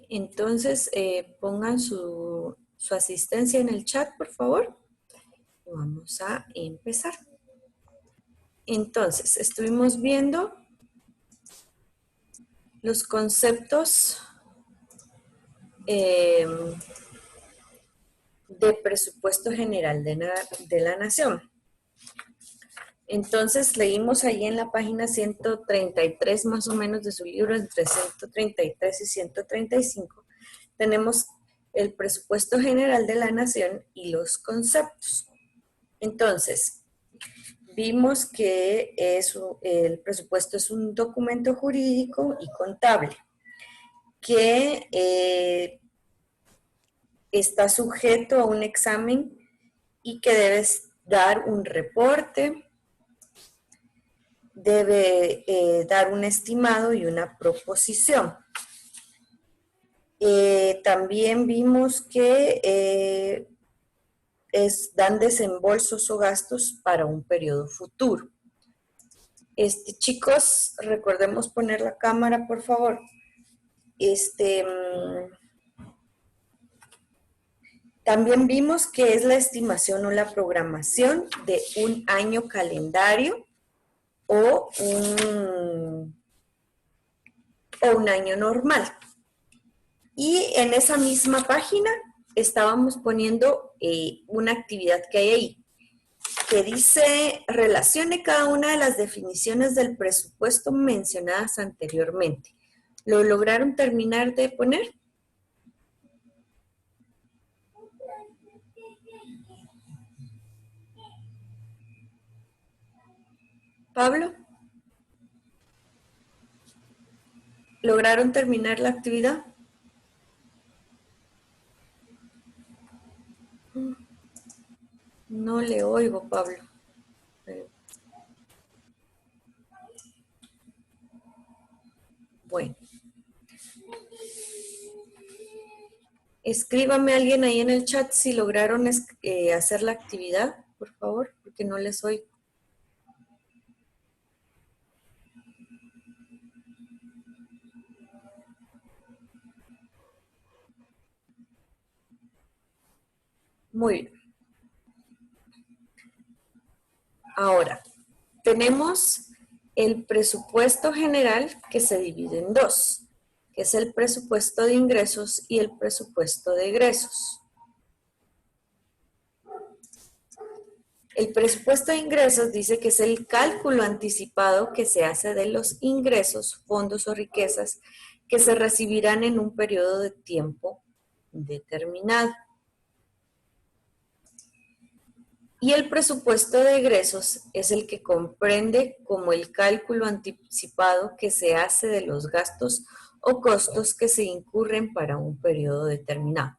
Entonces, pongan su asistencia en el chat, por favor. Vamos a empezar. Entonces, estuvimos viendo los conceptos de presupuesto general de la nación. Entonces, leímos ahí en la página 133 más o menos de su libro, entre 133 y 135, tenemos el presupuesto general de la nación y los conceptos. Entonces, vimos que el presupuesto es un documento jurídico y contable que está sujeto a un examen y que debes dar un reporte, debe dar un estimado y una proposición. También vimos que dan desembolsos o gastos para un periodo futuro. Chicos, recordemos poner la cámara, por favor. También vimos que es la estimación o la programación de un año calendario o un año normal. Y en esa misma página estábamos poniendo una actividad que hay ahí, que dice, relacione cada una de las definiciones del presupuesto mencionadas anteriormente. ¿Lo lograron terminar de poner? Pablo, ¿lograron terminar la actividad? No le oigo, Pablo. Bueno. Escríbame alguien ahí en el chat si lograron hacer la actividad, por favor, porque no les oigo. Muy bien. Ahora, tenemos el presupuesto general que se divide en dos, que es el presupuesto de ingresos y el presupuesto de egresos. El presupuesto de ingresos dice que es el cálculo anticipado que se hace de los ingresos, fondos o riquezas que se recibirán en un periodo de tiempo determinado. Y el presupuesto de egresos es el que comprende como el cálculo anticipado que se hace de los gastos o costos que se incurren para un periodo determinado.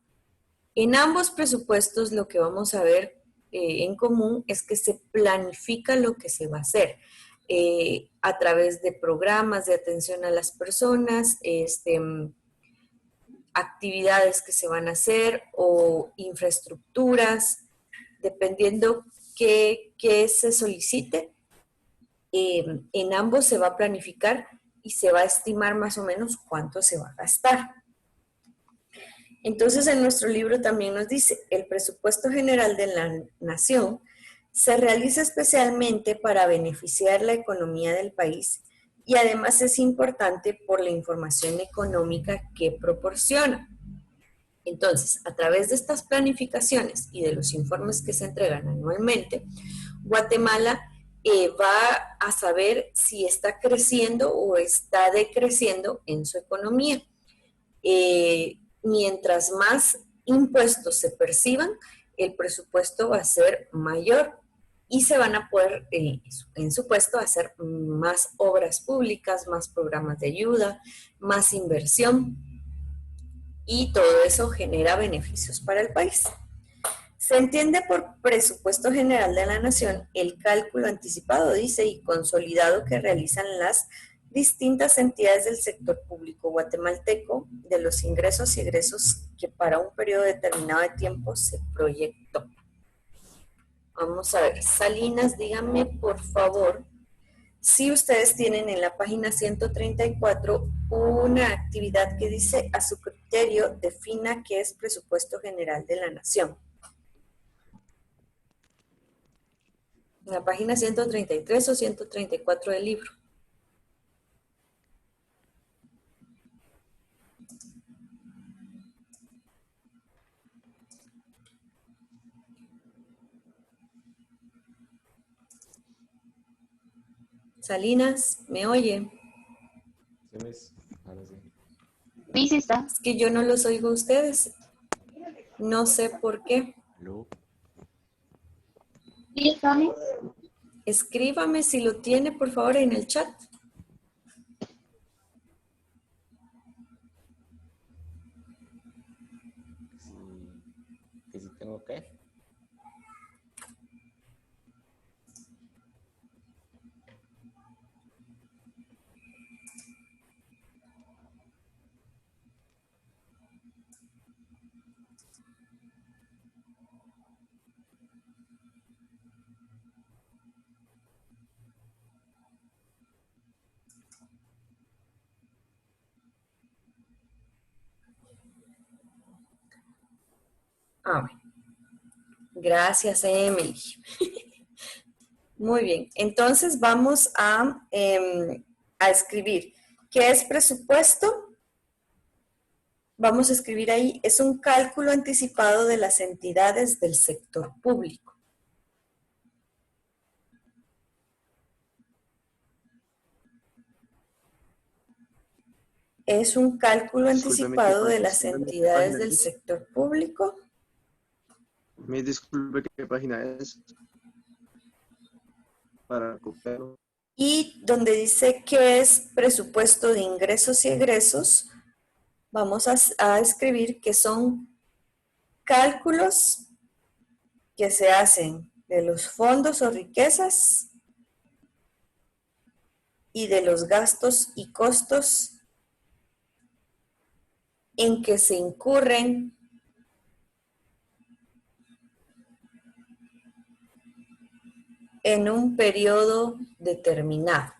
En ambos presupuestos lo que vamos a ver en común es que se planifica lo que se va a hacer a través de programas de atención a las personas, actividades que se van a hacer o infraestructuras, dependiendo qué se solicite, en ambos se va a planificar y se va a estimar más o menos cuánto se va a gastar. Entonces, en nuestro libro también nos dice, el presupuesto general de la nación se realiza especialmente para beneficiar la economía del país y además es importante por la información económica que proporciona. Entonces, a través de estas planificaciones y de los informes que se entregan anualmente, Guatemala va a saber si está creciendo o está decreciendo en su economía. Mientras más impuestos se perciban, el presupuesto va a ser mayor y se van a poder, en su puesto, hacer más obras públicas, más programas de ayuda, más inversión. Y todo eso genera beneficios para el país. Se entiende por presupuesto general de la nación el cálculo anticipado, dice, y consolidado que realizan las distintas entidades del sector público guatemalteco de los ingresos y egresos que para un periodo determinado de tiempo se proyectó. Vamos a ver, Salinas, díganme por favor si ustedes tienen en la página 134 una actividad que dice a su criterio ministerio defina qué es presupuesto general de la nación. En la página 133 o 134 del libro. Salinas, ¿me oye? Sí, Miss. Ahora sí. Sí, sí está. Es que yo no los oigo a ustedes. No sé por qué. ¿Aló? Sí está, Miss. Escríbame si lo tiene, por favor, en el chat. Que si tengo que. Bueno. Gracias, Emily. Muy bien, entonces vamos a escribir. ¿Qué es presupuesto? Vamos a escribir ahí, es un cálculo anticipado de las entidades del sector público. Es un cálculo anticipado de las entidades del sector público. Me disculpe, ¿qué página es? Para copiarlo. Y donde dice que es presupuesto de ingresos y egresos, vamos a escribir que son cálculos que se hacen de los fondos o riquezas y de los gastos y costos en que se incurren en un periodo determinado.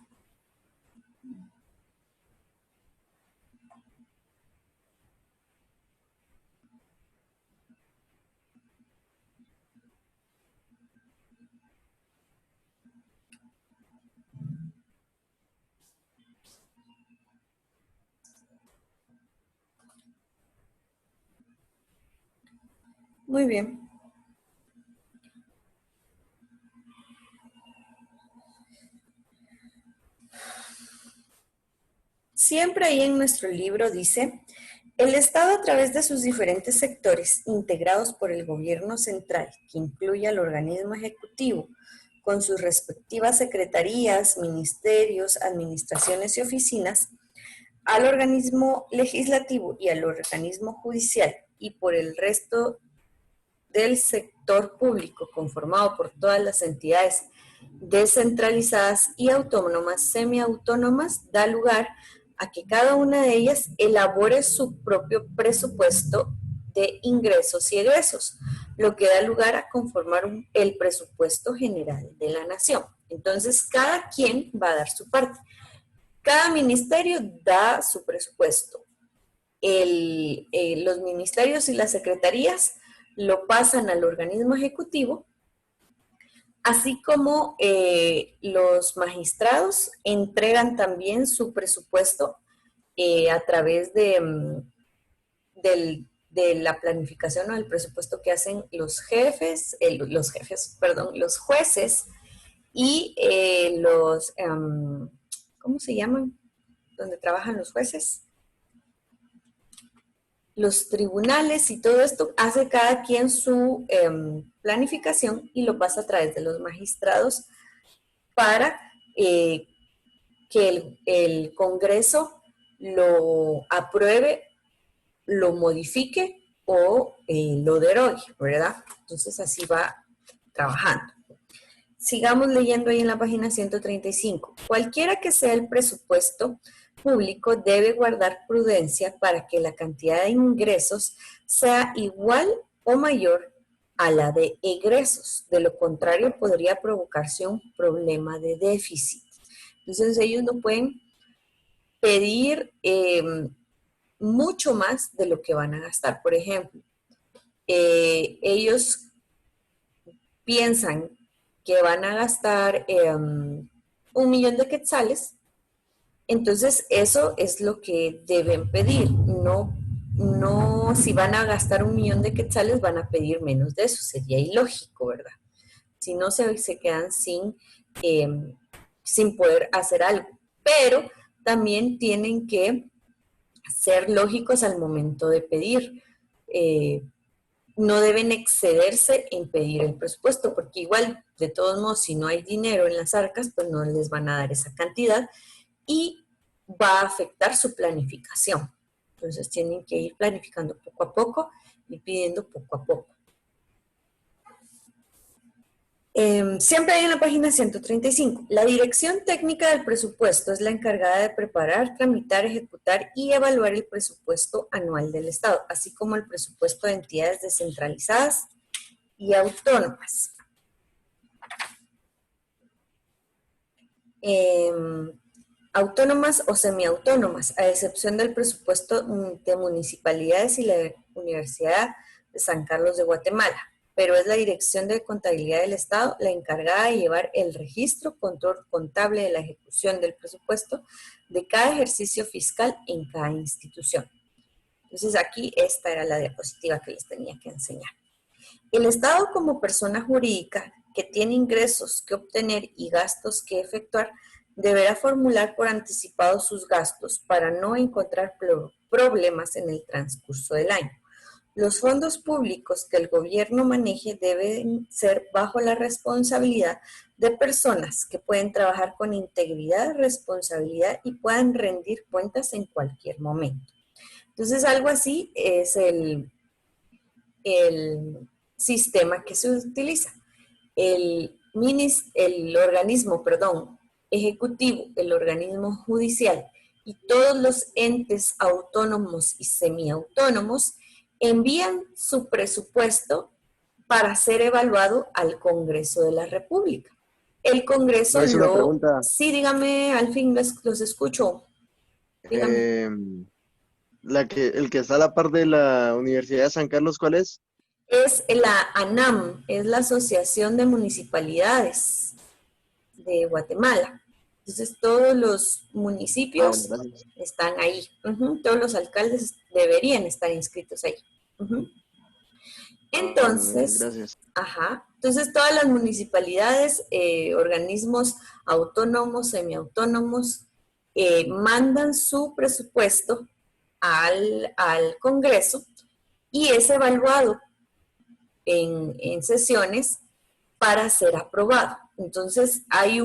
Muy bien. Siempre ahí en nuestro libro dice, el Estado a través de sus diferentes sectores integrados por el gobierno central, que incluye al organismo ejecutivo, con sus respectivas secretarías, ministerios, administraciones y oficinas, al organismo legislativo y al organismo judicial y por el resto del sector público conformado por todas las entidades descentralizadas y autónomas, semiautónomas, da lugar a que cada una de ellas elabore su propio presupuesto de ingresos y egresos, lo que da lugar a conformar el presupuesto general de la nación. Entonces, cada quien va a dar su parte. Cada ministerio da su presupuesto. Los ministerios y las secretarías lo pasan al organismo ejecutivo, así como los magistrados entregan también su presupuesto a través de la planificación o del presupuesto que hacen los jueces y ¿cómo se llaman? ¿Dónde trabajan los jueces? Los tribunales y todo esto hace cada quien su planificación y lo pasa a través de los magistrados para que el Congreso lo apruebe, lo modifique o lo derogue, ¿verdad? Entonces así va trabajando. Sigamos leyendo ahí en la página 135. Cualquiera que sea el presupuesto público debe guardar prudencia para que la cantidad de ingresos sea igual o mayor a la de egresos. De lo contrario, podría provocarse un problema de déficit. Entonces, ellos no pueden pedir mucho más de lo que van a gastar. Por ejemplo, ellos piensan que van a gastar 1.000.000 de quetzales, entonces eso es lo que deben pedir. No, si van a gastar 1.000.000 de quetzales, van a pedir menos de eso. Sería ilógico, ¿verdad? Si no, se quedan sin poder hacer algo. Pero también tienen que ser lógicos al momento de pedir. No deben excederse en pedir el presupuesto, porque igual, de todos modos, si no hay dinero en las arcas, pues no les van a dar esa cantidad y va a afectar su planificación. Entonces tienen que ir planificando poco a poco y pidiendo poco a poco. Siempre hay en la página 135. La dirección técnica del presupuesto es la encargada de preparar, tramitar, ejecutar y evaluar el presupuesto anual del Estado, así como el presupuesto de entidades descentralizadas y autónomas. Autónomas o semiautónomas, a excepción del presupuesto de municipalidades y la Universidad de San Carlos de Guatemala, pero es la Dirección de Contabilidad del Estado la encargada de llevar el registro, control contable de la ejecución del presupuesto de cada ejercicio fiscal en cada institución. Entonces aquí esta era la diapositiva que les tenía que enseñar. El Estado como persona jurídica que tiene ingresos que obtener y gastos que efectuar deberá formular por anticipado sus gastos para no encontrar problemas en el transcurso del año. Los fondos públicos que el gobierno maneje deben ser bajo la responsabilidad de personas que pueden trabajar con integridad, responsabilidad y puedan rendir cuentas en cualquier momento. Entonces, algo así es el sistema que se utiliza. El organismo ejecutivo, el organismo judicial y todos los entes autónomos y semiautónomos envían su presupuesto para ser evaluado al Congreso de la República. El Congreso Es una pregunta. Sí, dígame, al fin los escucho. El que está a la par de la Universidad de San Carlos, ¿cuál es? Es la ANAM, es la Asociación de Municipalidades de Guatemala. Entonces, todos los municipios están ahí. Todos los alcaldes deberían estar inscritos ahí. Entonces, gracias. Entonces, todas las municipalidades, organismos autónomos, semiautónomos, mandan su presupuesto al Congreso y es evaluado en sesiones para ser aprobado. Entonces, hay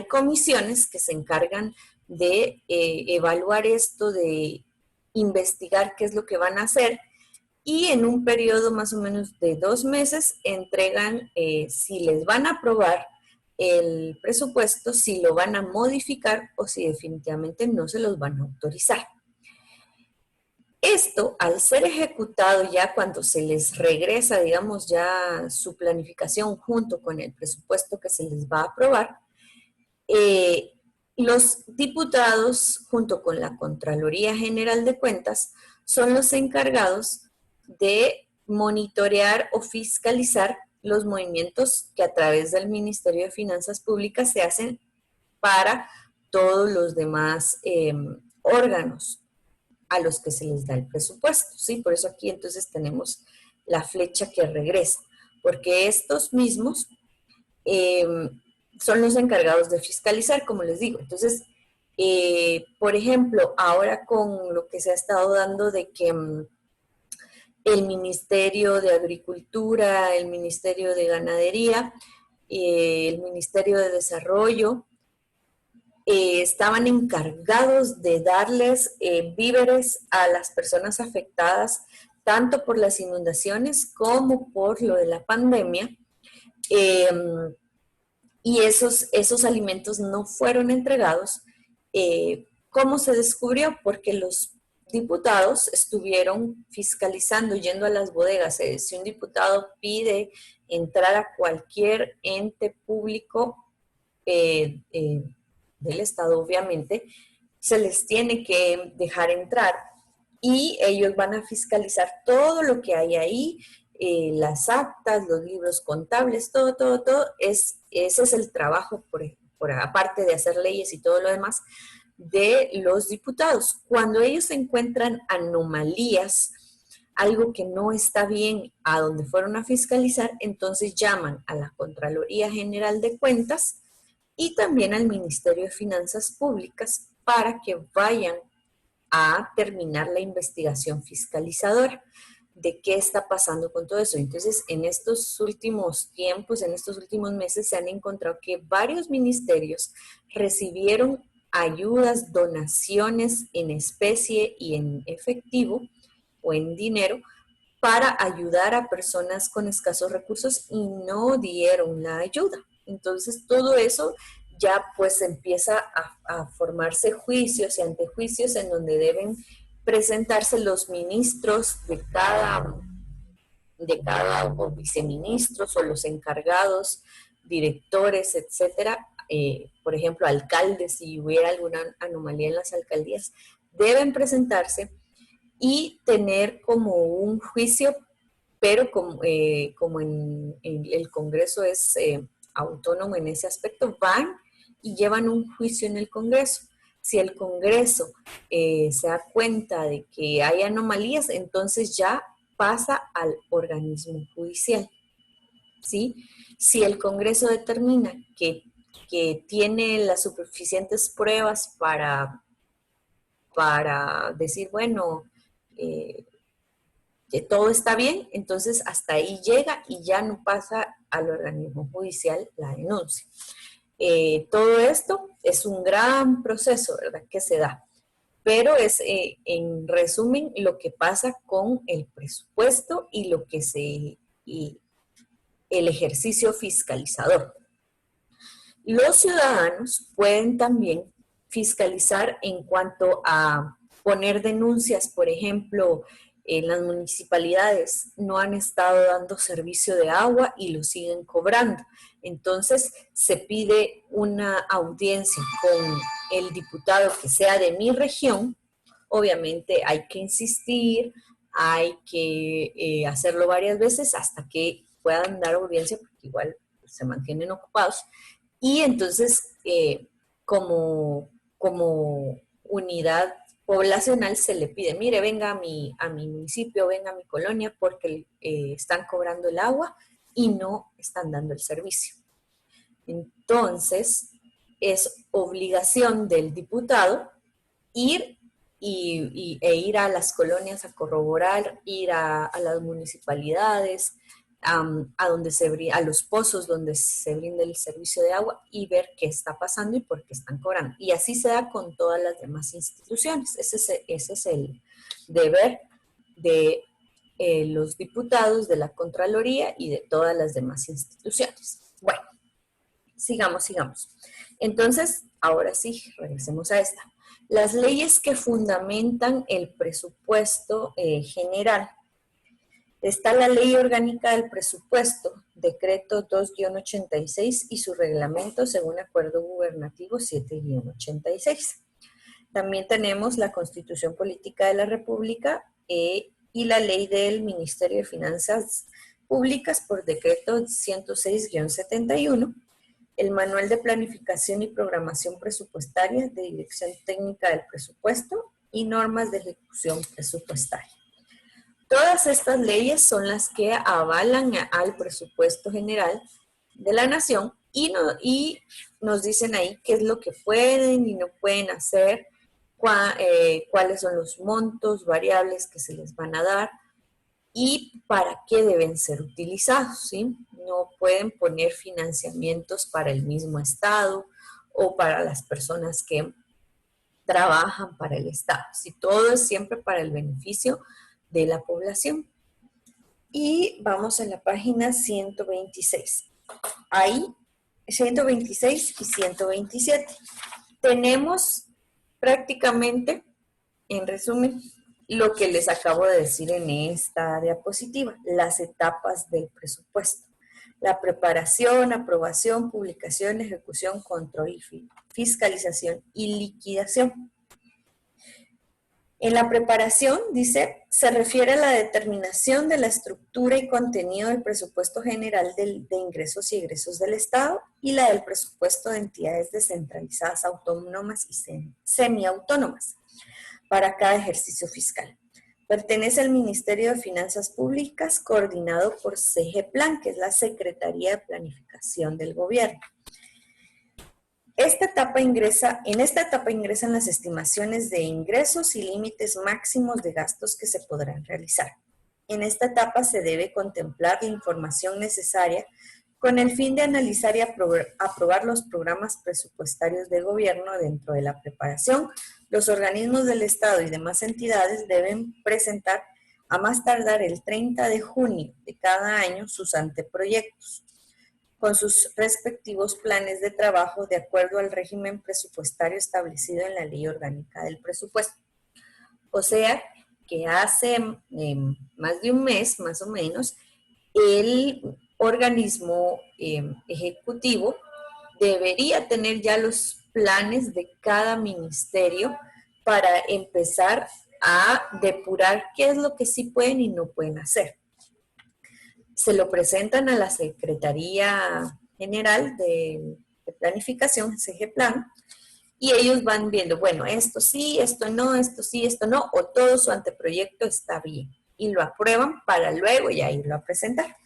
comisiones que se encargan de evaluar esto, de investigar qué es lo que van a hacer, y en un periodo más o menos de 2 meses entregan si les van a aprobar el presupuesto, si lo van a modificar o si definitivamente no se los van a autorizar. Esto, al ser ejecutado ya cuando se les regresa, digamos, ya su planificación junto con el presupuesto que se les va a aprobar, los diputados, junto con la Contraloría General de Cuentas, son los encargados de monitorear o fiscalizar los movimientos que a través del Ministerio de Finanzas Públicas se hacen para todos los demás órganos a los que se les da el presupuesto, ¿sí? Por eso aquí entonces tenemos la flecha que regresa, porque estos mismos son los encargados de fiscalizar, como les digo. Entonces, por ejemplo, ahora con lo que se ha estado dando de que el Ministerio de Agricultura, el Ministerio de Ganadería, el Ministerio de Desarrollo, estaban encargados de darles víveres a las personas afectadas tanto por las inundaciones como por lo de la pandemia, y esos alimentos no fueron entregados. ¿Cómo se descubrió? Porque los diputados estuvieron fiscalizando, yendo a las bodegas. Si un diputado pide entrar a cualquier ente público del Estado, obviamente, se les tiene que dejar entrar y ellos van a fiscalizar todo lo que hay ahí, las actas, los libros contables, todo. Ese es el trabajo, aparte de hacer leyes y todo lo demás, de los diputados. Cuando ellos encuentran anomalías, algo que no está bien a donde fueron a fiscalizar, entonces llaman a la Contraloría General de Cuentas y también al Ministerio de Finanzas Públicas para que vayan a terminar la investigación fiscalizadora de qué está pasando con todo eso. Entonces, en estos últimos tiempos, en estos últimos meses, se han encontrado que varios ministerios recibieron ayudas, donaciones en especie y en efectivo o en dinero para ayudar a personas con escasos recursos y no dieron la ayuda. Entonces, todo eso ya pues empieza a formarse juicios y antejuicios en donde deben presentarse los ministros de cada o viceministros o los encargados, directores, etcétera, por ejemplo, alcaldes, si hubiera alguna anomalía en las alcaldías, deben presentarse y tener como un juicio, pero como en el Congreso es autónomo en ese aspecto, van y llevan un juicio en el Congreso. Si el Congreso se da cuenta de que hay anomalías, entonces ya pasa al organismo judicial, ¿sí? Si el Congreso determina que tiene las suficientes pruebas para decir, bueno, que todo está bien, entonces hasta ahí llega y ya no pasa al organismo judicial la denuncia. Todo esto es un gran proceso, ¿verdad?, que se da. Pero es, en resumen, lo que pasa con el presupuesto y el ejercicio fiscalizador. Los ciudadanos pueden también fiscalizar en cuanto a poner denuncias, por ejemplo, en las municipalidades no han estado dando servicio de agua y lo siguen cobrando. Entonces se pide una audiencia con el diputado que sea de mi región. Obviamente hay que insistir, hay que hacerlo varias veces hasta que puedan dar audiencia, porque igual se mantienen ocupados. Y entonces, como unidad poblacional se le pide, mire, venga a mi municipio, venga a mi colonia, porque están cobrando el agua y no están dando el servicio. Entonces, es obligación del diputado ir e ir a las colonias a corroborar, ir a las municipalidades, a los pozos donde se brinda el servicio de agua y ver qué está pasando y por qué están cobrando. Y así se da con todas las demás instituciones. Ese es el deber de los diputados, de la Contraloría y de todas las demás instituciones. Bueno, sigamos. Entonces, ahora sí, regresemos a esta. Las leyes que fundamentan el presupuesto general. Está la Ley Orgánica del Presupuesto, Decreto 2-86 y su reglamento según Acuerdo Gubernativo 7-86. También tenemos la Constitución Política de la República y la Ley del Ministerio de Finanzas Públicas por Decreto 106-71, el Manual de Planificación y Programación Presupuestaria de Dirección Técnica del Presupuesto y normas de ejecución presupuestaria. Todas estas leyes son las que avalan al presupuesto general de la nación y nos dicen ahí qué es lo que pueden y no pueden hacer, cuáles son los montos variables que se les van a dar y para qué deben ser utilizados, ¿sí? No pueden poner financiamientos para el mismo Estado o para las personas que trabajan para el Estado. Si todo es siempre para el beneficio de la población. Y vamos a la página 126. Ahí, 126 y 127. Tenemos prácticamente, en resumen, lo que les acabo de decir en esta diapositiva, las etapas del presupuesto. La preparación, aprobación, publicación, ejecución, control y fiscalización y liquidación. En la preparación, dice, se refiere a la determinación de la estructura y contenido del presupuesto general de ingresos y egresos del Estado y la del presupuesto de entidades descentralizadas, autónomas y semiautónomas para cada ejercicio fiscal. Pertenece al Ministerio de Finanzas Públicas, coordinado por SEGEPLAN, que es la Secretaría de Planificación del Gobierno. En esta etapa ingresan las estimaciones de ingresos y límites máximos de gastos que se podrán realizar. En esta etapa se debe contemplar la información necesaria con el fin de analizar y aprobar los programas presupuestarios de gobierno. Dentro de la preparación, los organismos del Estado y demás entidades deben presentar a más tardar el 30 de junio de cada año sus anteproyectos, con sus respectivos planes de trabajo de acuerdo al régimen presupuestario establecido en la Ley Orgánica del Presupuesto. O sea, que hace más de un mes, más o menos, el organismo ejecutivo debería tener ya los planes de cada ministerio para empezar a depurar qué es lo que sí pueden y no pueden hacer. Se lo presentan a la Secretaría General de Planificación, SEGEPLAN, y ellos van viendo, bueno, esto sí, esto no, esto sí, esto no, o todo su anteproyecto está bien, y lo aprueban para luego ya irlo a presentar.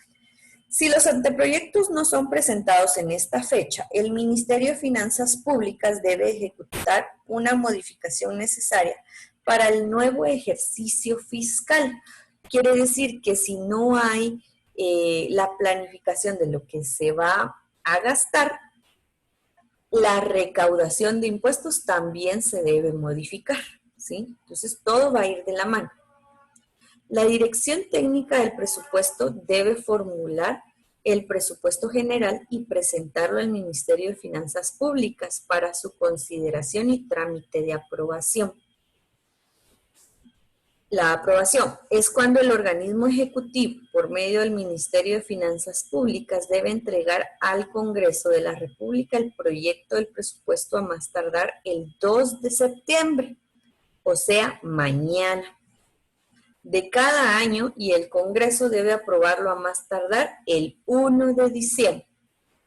Si los anteproyectos no son presentados en esta fecha, el Ministerio de Finanzas Públicas debe ejecutar una modificación necesaria para el nuevo ejercicio fiscal. Quiere decir que si no hay la planificación de lo que se va a gastar, la recaudación de impuestos también se debe modificar, ¿sí? Entonces, todo va a ir de la mano. La Dirección Técnica del Presupuesto debe formular el presupuesto general y presentarlo al Ministerio de Finanzas Públicas para su consideración y trámite de aprobación. La aprobación es cuando el organismo ejecutivo, por medio del Ministerio de Finanzas Públicas, debe entregar al Congreso de la República el proyecto del presupuesto a más tardar el 2 de septiembre, o sea, mañana de cada año, y el Congreso debe aprobarlo a más tardar el 1 de diciembre.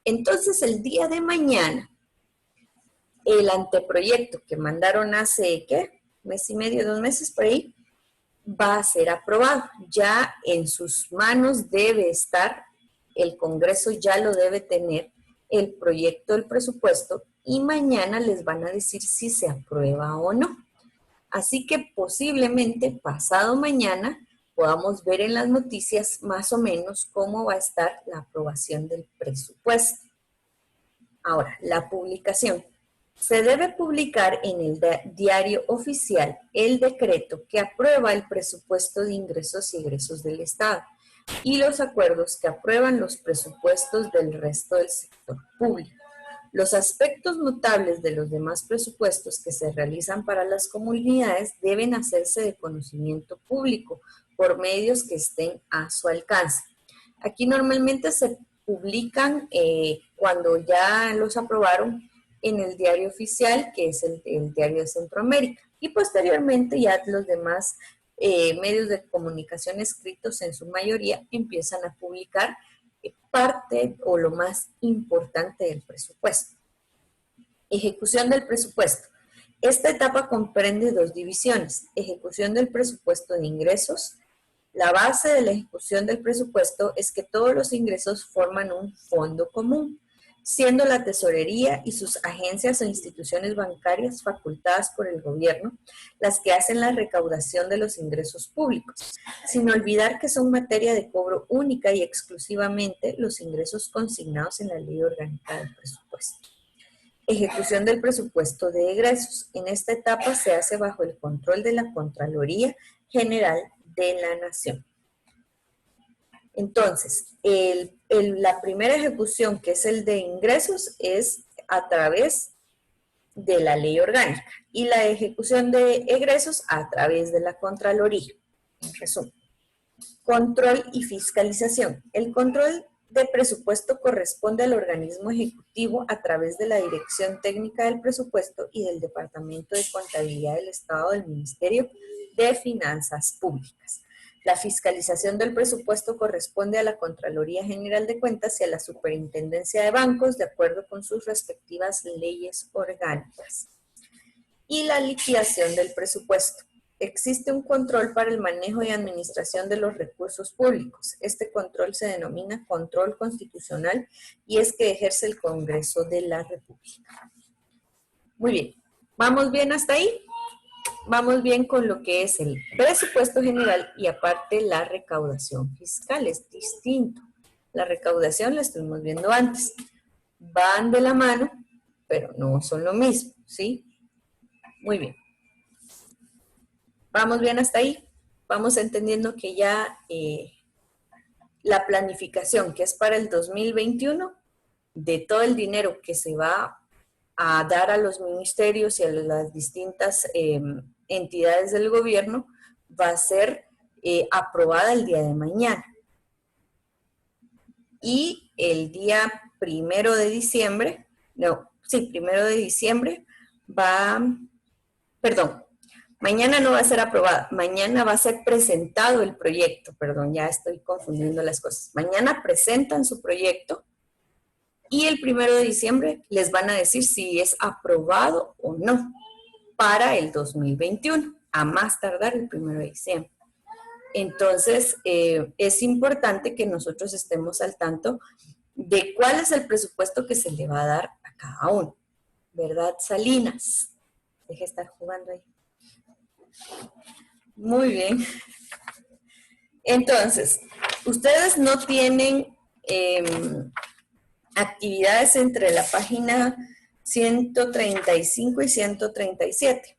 Entonces, el día de mañana, el anteproyecto que mandaron hace, ¿qué? Mes y medio, 2 meses por ahí, va a ser aprobado. Ya en sus manos debe estar, el Congreso ya lo debe tener, el proyecto del presupuesto, y mañana les van a decir si se aprueba o no. Así que posiblemente pasado mañana podamos ver en las noticias más o menos cómo va a estar la aprobación del presupuesto. Ahora, la publicación. Se debe publicar en el diario oficial el decreto que aprueba el presupuesto de ingresos y egresos del Estado y los acuerdos que aprueban los presupuestos del resto del sector público. Los aspectos notables de los demás presupuestos que se realizan para las comunidades deben hacerse de conocimiento público por medios que estén a su alcance. Aquí normalmente se publican cuando ya los aprobaron en el diario oficial, que es el diario de Centroamérica, y posteriormente ya los demás medios de comunicación escritos en su mayoría empiezan a publicar parte o lo más importante del presupuesto. Ejecución del presupuesto. Esta etapa comprende 2 divisiones: ejecución del presupuesto de ingresos. La base de la ejecución del presupuesto es que todos los ingresos forman un fondo común, siendo la tesorería y sus agencias o instituciones bancarias facultadas por el gobierno las que hacen la recaudación de los ingresos públicos, sin olvidar que son materia de cobro única y exclusivamente los ingresos consignados en la Ley Orgánica del Presupuesto. Ejecución del presupuesto de egresos. En esta etapa se hace bajo el control de la Contraloría General de la Nación. Entonces, la primera ejecución, que es el de ingresos, es a través de la ley orgánica, y la ejecución de egresos a través de la Contraloría. En resumen, control y fiscalización. El control de presupuesto corresponde al organismo ejecutivo a través de la Dirección Técnica del Presupuesto y del Departamento de Contabilidad del Estado del Ministerio de Finanzas Públicas. La fiscalización del presupuesto corresponde a la Contraloría General de Cuentas y a la Superintendencia de Bancos, de acuerdo con sus respectivas leyes orgánicas. Y la liquidación del presupuesto. Existe un control para el manejo y administración de los recursos públicos. Este control se denomina control constitucional y es que ejerce el Congreso de la República. Muy bien. ¿Vamos bien hasta ahí? Vamos bien con lo que es el presupuesto general y aparte la recaudación fiscal. Es distinto. La recaudación la estuvimos viendo antes. Van de la mano, pero no son lo mismo, ¿sí? Muy bien. ¿Vamos bien hasta ahí? Vamos entendiendo que ya la planificación que es para el 2021, de todo el dinero que se va a dar a los ministerios y a las distintas entidades del gobierno, va a ser aprobada el día de mañana. Y el día 1 de diciembre, no, sí, 1 de diciembre mañana no va a ser aprobada, mañana va a ser presentado el proyecto, perdón, ya estoy confundiendo las cosas. Mañana presentan su proyecto y el 1 de diciembre les van a decir si es aprobado o no para el 2021, a más tardar el 1 de diciembre. Entonces, es importante que nosotros estemos al tanto de cuál es el presupuesto que se le va a dar a cada uno. ¿Verdad, Salinas? Deje de estar jugando ahí. Muy bien. Entonces, ustedes no tienen actividades entre la página 135 y 137.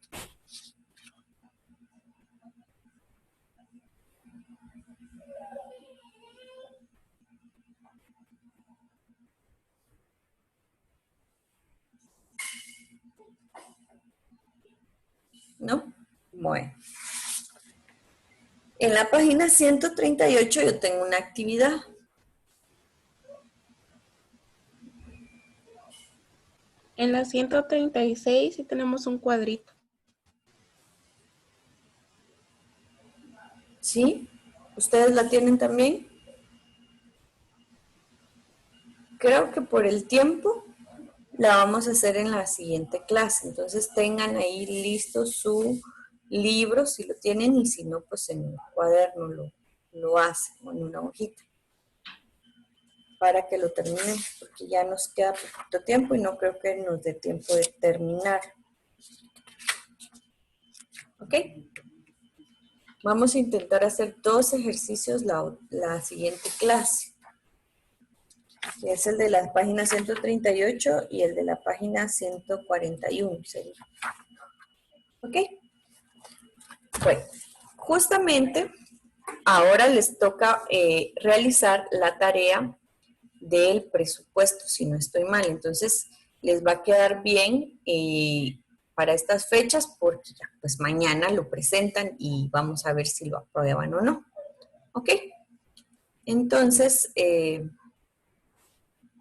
¿No? Bueno. En la página 138 yo tengo una actividad. En la 136 sí tenemos un cuadrito. ¿Sí? ¿Ustedes la tienen también? Creo que por el tiempo la vamos a hacer en la siguiente clase. Entonces tengan ahí listo su libro, si lo tienen, y si no, pues en un cuaderno lo hacen, o en una hojita, para que lo terminen, porque ya nos queda poquito tiempo y no creo que nos dé tiempo de terminar. ¿Ok? Vamos a intentar hacer 2 ejercicios la siguiente clase, que es el de la página 138 y el de la página 141. ¿Sería? ¿Ok? Bueno, justamente ahora les toca realizar la tarea del presupuesto, si no estoy mal. Entonces, les va a quedar bien para estas fechas porque ya, pues mañana lo presentan y vamos a ver si lo aprueban o no. ¿Ok? Entonces,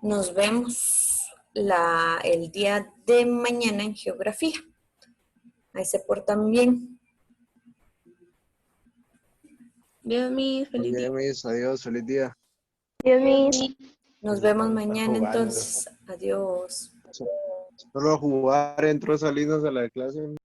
nos vemos el día de mañana en geografía. Ahí se portan bien. Dios mío, feliz Muy día. bien, Miss. Adiós, feliz día. Dios mío. Nos vemos Está mañana jugando. entonces. Adiós. Solo a jugar entró Salinas a la clase.